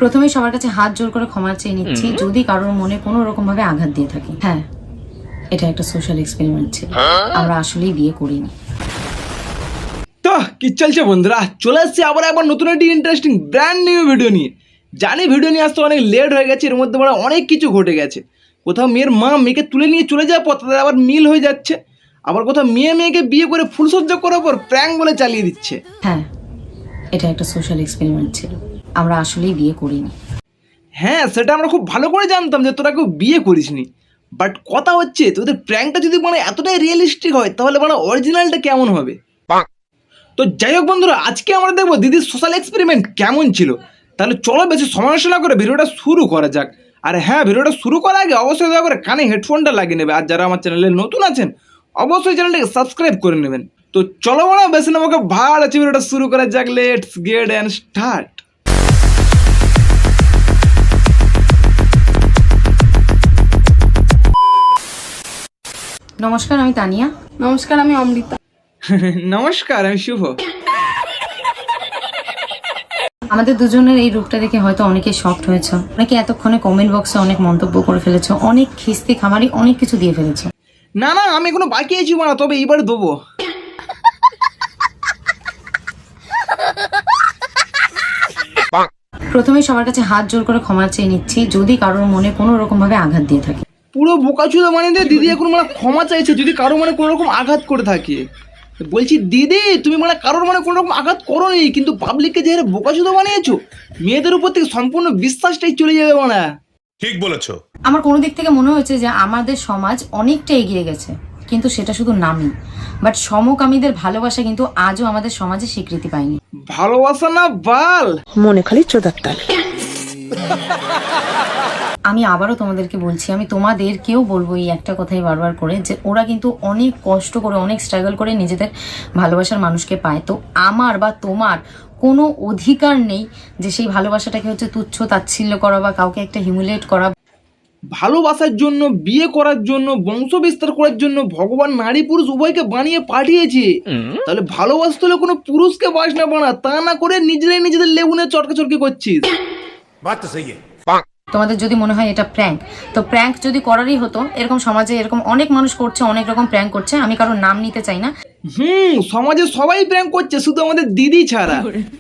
প্রথমে সবার কাছে হাত জোর করে ক্ষমা চেয়ে নিচ্ছি যদি কারোর মনে কোনো রকম ভাবে আঘাত দিয়ে থাকি। হ্যাঁ, এটা একটা সোশ্যাল এক্সপেরিমেন্ট ছিল, আমরা আসলেই বিয়ে করিনি। তো কি চলছে বন্ধুরা, চলে এসেছি আবার একবার নতুন একটি ইন্টারেস্টিং ব্র্যান্ড নিউ ভিডিও নিয়ে। জানি ভিডিও নিয়ে আসতে অনেক লেট হয়ে গেছে, এর মধ্যে মানে অনেক কিছু ঘটে গেছে। কোথাও মেয়ের মা মেয়েকে তুলে নিয়ে চলে যাওয়ার পর তাদের আবার মিল হয়ে যাচ্ছে, আবার কোথাও মেয়েকে বিয়ে করে ফুলসজ্জা করার পর প্র্যাঙ্ক বলে চালিয়ে দিচ্ছে। হ্যাঁ, এটা একটা সোশ্যাল এক্সপেরিমেন্ট ছিল, আমরা আসলেই বিয়ে করিনি। হ্যাঁ, সেটা আমরা খুব ভালো করে জানতাম যে তোরা কেউ বিয়ে করিসনি, বাট কথা হচ্ছে তোদের প্র্যাঙ্কটা যদি মানে এতটাই রিয়েলিস্টিক হয় তাহলে মানে অরিজিনালটা কেমন হবে। তো যাই হোক বন্ধুরা, আজকে আমরা দেখবো দিদির সোশ্যাল এক্সপেরিমেন্ট কেমন ছিল। তাহলে চলো বেশি সমালোচনা করে ভিডিওটা শুরু করা যাক। আর হ্যাঁ, ভিডিওটা শুরু করার আগে অবশ্যই দয়া করে কানে হেডফোনটা লাগিয়ে নেবে, আর যারা আমার চ্যানেলে নতুন আছেন অবশ্যই চ্যানেলটাকে সাবস্ক্রাইব করে নেবেন। তো চলো বড় বেশি না আমাকে ভালো আছে, ভিডিওটা শুরু করা যাক। Let's get and start. নমস্কার, আমি তানিয়া। নমস্কার, আমি অমৃতা। নমস্কার, আমি শুভ। আমাদের দুজনের এই রূপটা দেখে হয়তো অনেকে শকড হয়েছে, অনেকে এতক্ষণে কমেন্ট বক্সে অনেক মন্তব্য করে ফেলেছো, অনেক খিস্তি খামারি অনেক কিছু দিয়ে ফেলেছো। না না, আমি এখনো বাকি আছি না, তবে এইবারে দেবো। প্রথমে সবার কাছে হাত জোর করে ক্ষমা চেয়ে নিচ্ছি যদি কারোর মনে কোনো রকম ভাবে আঘাত দিয়ে থাকি। পুরো বোকাচুদা মানে দিদি এখন মানে ক্ষমা চাইছে যদি কারো মানে কোনো রকম আঘাত করে থাকে। বলছি দিদি, তুমি মানে কারোর মানে কোনো রকম আঘাত করোনি, কিন্তু পাবলিককে যে বোকাচুদা বানিয়েছো, মেয়েদের উপর থেকে সম্পূর্ণ বিশ্বাসটাই চলে যাবে মানে। ঠিক বলেছো। আমার কোনো দিক থেকে মনে হয়েছে যে আমাদের সমাজ অনেকটা এগিয়ে গেছে, কিন্তু সেটা শুধু নামই। বাট সমকামীদের ভালোবাসা কিন্তু আজও আমাদের সমাজে স্বীকৃতি পায়নি। ভালোবাসা না বাল, মনে খালি চোদার তাল। আমি আবারও তোমাদেরকে বলছি, আমি তোমাদেরকেও বলবো এই একটা কথাই বারবার করে, যে ওরা কিন্তু অনেক কষ্ট করে অনেক স্ট্রাগল করে নিজেদের ভালোবাসার মানুষকে পায়। তো আমার বা তোমার কোনো অধিকার নেই যে সেই ভালোবাসাটাকে হচ্ছে তুচ্ছ তাচ্ছিল্য করা বা কাউকে একটা হিউমিলেট করা। ভালোবাসার জন্য, বিয়ে করার জন্য, বংশ বিস্তার করার জন্য ভগবান নারী পুরুষ উভয়কে বানিয়ে পাঠিয়েছে। তাহলে ভালোবাসতে হলে কোনো পুরুষকে বাস না বানা, তা না করে নিজেরাই নিজেদের লেবুনে চটকাচটকি করছিস। বাত তো সহি তোমাদের যদি মনে হয় এটা প্র্যাঙ্ক, তো প্র্যাঙ্ক যদি করারই হতো, এরকম সমাজে এরকম অনেক মানুষ করছে, অনেক রকম প্র্যাঙ্ক করছে, আমি কারোর নাম নিতে চাই না। সমাজে সবাই প্র্যাঙ্ক করছে, শুধু আমাদের দিদি ছাড়া।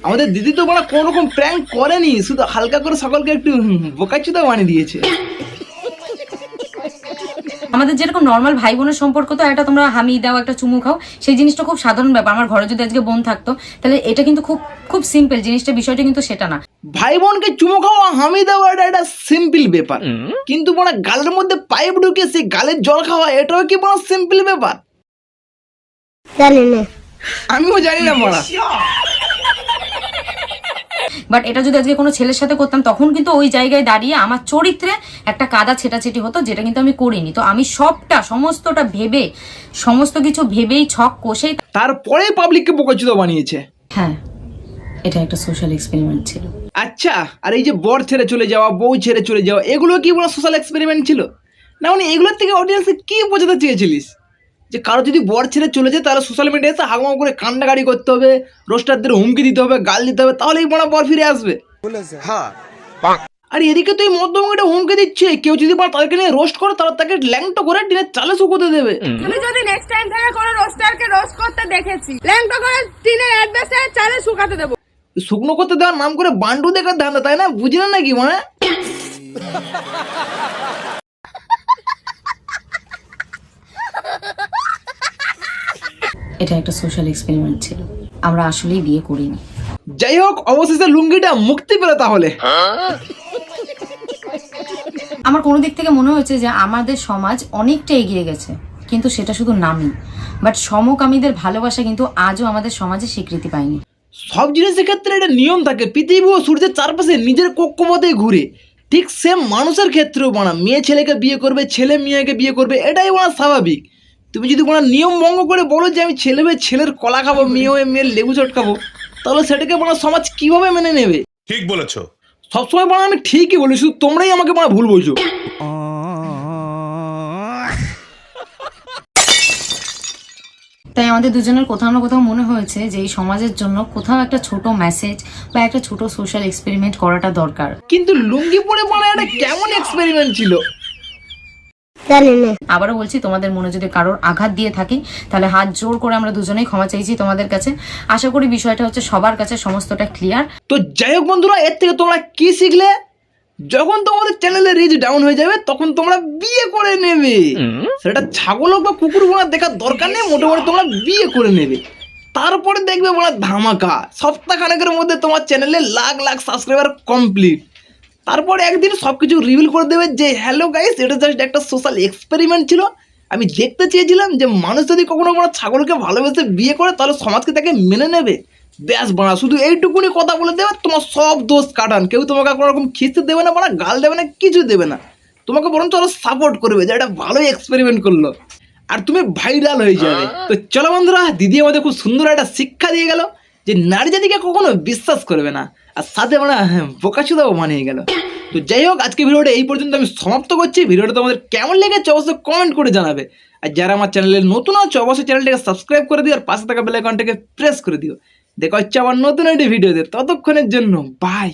আমাদের দিদি তো মানে কোনো রকম প্র্যাঙ্ক করেনি, শুধু হালকা করে সকলকে একটু বোকাচুদা বানিয়ে দিয়েছে। আমাদের যেরকম নর্মাল ভাই বোনের সম্পর্ক, তো একটা তোমরা হামি দাও, একটা চুমু খাও, সেই জিনিসটা খুব সাধারণ ব্যাপার। আমার ঘরে যদি আজকে বোন থাকতো তাহলে এটা কিন্তু খুব খুব সিম্পল জিনিসটা, বিষয়টা কিন্তু সেটা না। ভাই বোনকে চুমো খাওয়া, হামি দেওয়া এটা একটা সিম্পল ব্যাপার, কিন্তু মানে গালের মধ্যে পাইপ ঢুকে সেই গালের জল খাওয়া এটাও কি মানে সিম্পল ব্যাপার? জানি না, আমিও জানি না মারা। বাট এটা যদি আজকে কোনো ছেলের সাথে করতাম, তখন কিন্তু ওই জায়গায় দাঁড়িয়ে আমার চরিত্রে একটা কাদা ছেটাছেটি হতো, যেটা কিন্তু আমি করিনি। তো আমি সমস্তটা ভেবে, সমস্ত কিছু ভেবেই ছক কষেই তারপরে পাবলিককে বোকাচুদা বানিয়েছে। হ্যাঁ, এটা একটা সোশ্যাল এক্সপেরিমেন্ট ছিল। আচ্ছা, আর এই যে বর ছেড়ে চলে যাওয়া, বউ ছেড়ে চলে যাওয়া, এগুলো কি বড় সোশ্যাল এক্সপেরিমেন্ট ছিল? না মানে এগুলোর থেকে অডিয়েন্সে কি বোঝাতে চেয়েছিলিস? যে কারো যদি বর ছেড়ে চলে যায় তাহলে সোশ্যাল মিডিয়ায় এসে হাগমাগ করে কান্নাকাড়ি করতে হবে, রোস্টারদের হুমকি দিতে হবে, গাল দিতে হবে, তাহলেই বড় বর ফিরে আসবে। আর এদিকে তুই মধ্যমটা হুমকি দিচ্ছে, কেউ যদি তাদেরকে নিয়ে রোস্ট করে তাহলে তাকে ল্যাংটো করে ডিনের চালে শুকোতে দেবে। তুমি যদি নেক্সট টাইম থেকে কোনো রোস্টারকে রোস্ট করতে দেখেছি, ল্যাংটো করে টিনের অ্যাডভেসে চালে শুকাতে দেবো। শুকনো করতে দেওয়ার নাম করে বান্ডু দেখার ধান্দা, তাই না? বুঝি না নাকি মানে? এটা একটা সোশ্যাল এক্সপেরিমেন্ট ছিল, আমরা আসলেই বিয়ে করিনি। যাই হোক, অবশেষে লুঙ্গিটা মুক্তি পেল তাহলে। আমার কোনো দিক থেকে মনে হয়েছে যে আমাদের সমাজ অনেকটা এগিয়ে গেছে, কিন্তু সেটা শুধু নামই। বাট সমকামীদের ভালোবাসা কিন্তু আজও আমাদের সমাজে স্বীকৃতি পায়নি। সব জিনিসের ক্ষেত্রে একটা নিয়ম থাকে, পৃথিবী ও সূর্যের চারপাশে নিজের কক্ষপথেই ঘুরে। ঠিক সেম মানুষের ক্ষেত্রেও বানা, মেয়ে ছেলেকে বিয়ে করবে, ছেলে মেয়েকে বিয়ে করবে, এটাই বানা স্বাভাবিক। তুমি যদি কোনো নিয়ম ভঙ্গ করে বলো যে আমি ছেলে হয়ে ছেলের কলা খাবো, মেয়ে হয়ে মেয়ের লেবু চটকাবো, তাহলে সেটাকে বানা সমাজ কিভাবে মেনে নেবে? ঠিক বলেছো। সবসময় বানা আমি ঠিকই বলি, শুধু তোমরাই আমাকে বানা ভুল বলছো। তাই আমাদের দুজনের কোথাও না কোথাও মনে হয়েছে যে এই সমাজের জন্য কোথাও একটা ছোট মেসেজ বা একটা ছোট সোশ্যাল এক্সপেরিমেন্ট করাটা দরকার। কিন্তু লুঙ্গি পরে মানে এটা কেমন এক্সপেরিমেন্ট ছিল? আবারও বলছি, তোমাদের মনে যদি কারোর আঘাত দিয়ে থাকি তাহলে হাত জোর করে আমরা দুজনেই ক্ষমা চাইছি তোমাদের কাছে। আশা করি বিষয়টা হচ্ছে সবার কাছে সমস্তটা ক্লিয়ার। তো যাই হোক বন্ধুরা, এর থেকে তোমরা কি শিখলে? যখন তোমাদের চ্যানেলের রিচ ডাউন হয়ে যাবে তখন তোমরা বিয়ে করে নেবে। সেটা ছাগল হোক বা কুকুর বোনা দেখার দরকার নেই, মোটামুটি তোমরা বিয়ে করে নেবে। তারপরে দেখবে বলা ধামাকা, সপ্তাহখানেকের মধ্যে তোমার চ্যানেলে লাখ লাখ সাবস্ক্রাইবার কমপ্লিট। তারপরে একদিন সবকিছু রিভিল করে দেবে যে হ্যালো গাইস, এটা জাস্ট একটা সোশ্যাল এক্সপেরিমেন্ট ছিল। আমি দেখতে চেয়েছিলাম যে মানুষ যদি কখনো কোনো ছাগলকে ভালোবেসে বিয়ে করে তাহলে সমাজকে তাকে মেনে নেবে। ব্যাস বাড়া, শুধু এইটুকুনি কথা বলে দেবে, তোমার সব দোষ কাটান। কেউ তোমাকে কোনো রকম খিস্তে দেবে না, বাড়া গাল দেবে না, কিছু দেবে না। তোমাকে বরঞ্চ আরো সাপোর্ট করবে যে এটা ভালোই এক্সপেরিমেন্ট করলো, আর তুমি ভাইরাল হয়ে যাবে। তো চলো বন্ধুরা, দিদি আমাদের খুব সুন্দর একটা শিক্ষা দিয়ে গেল যে নারী জাতিকে কখনো বিশ্বাস করবে না, আর সাথে আমরা বোকাচোদাও বানিয়ে গেল। তো যাই হোক, আজকে ভিডিওটা এই পর্যন্ত আমি সমাপ্ত করছি। ভিডিওটা তোমাদের কেমন লেগেছে অবশ্যই কমেন্ট করে জানাবে। আর যারা আমার চ্যানেলে নতুন আছে অবশ্যই চ্যানেলটাকে সাবস্ক্রাইব করে দিও, আর পাশে থাকা বেল আইকনটাকে প্রেস করে দিও। দেখা হচ্ছে আবার নতুন একটি ভিডিওতে, ততক্ষণের জন্য বাই।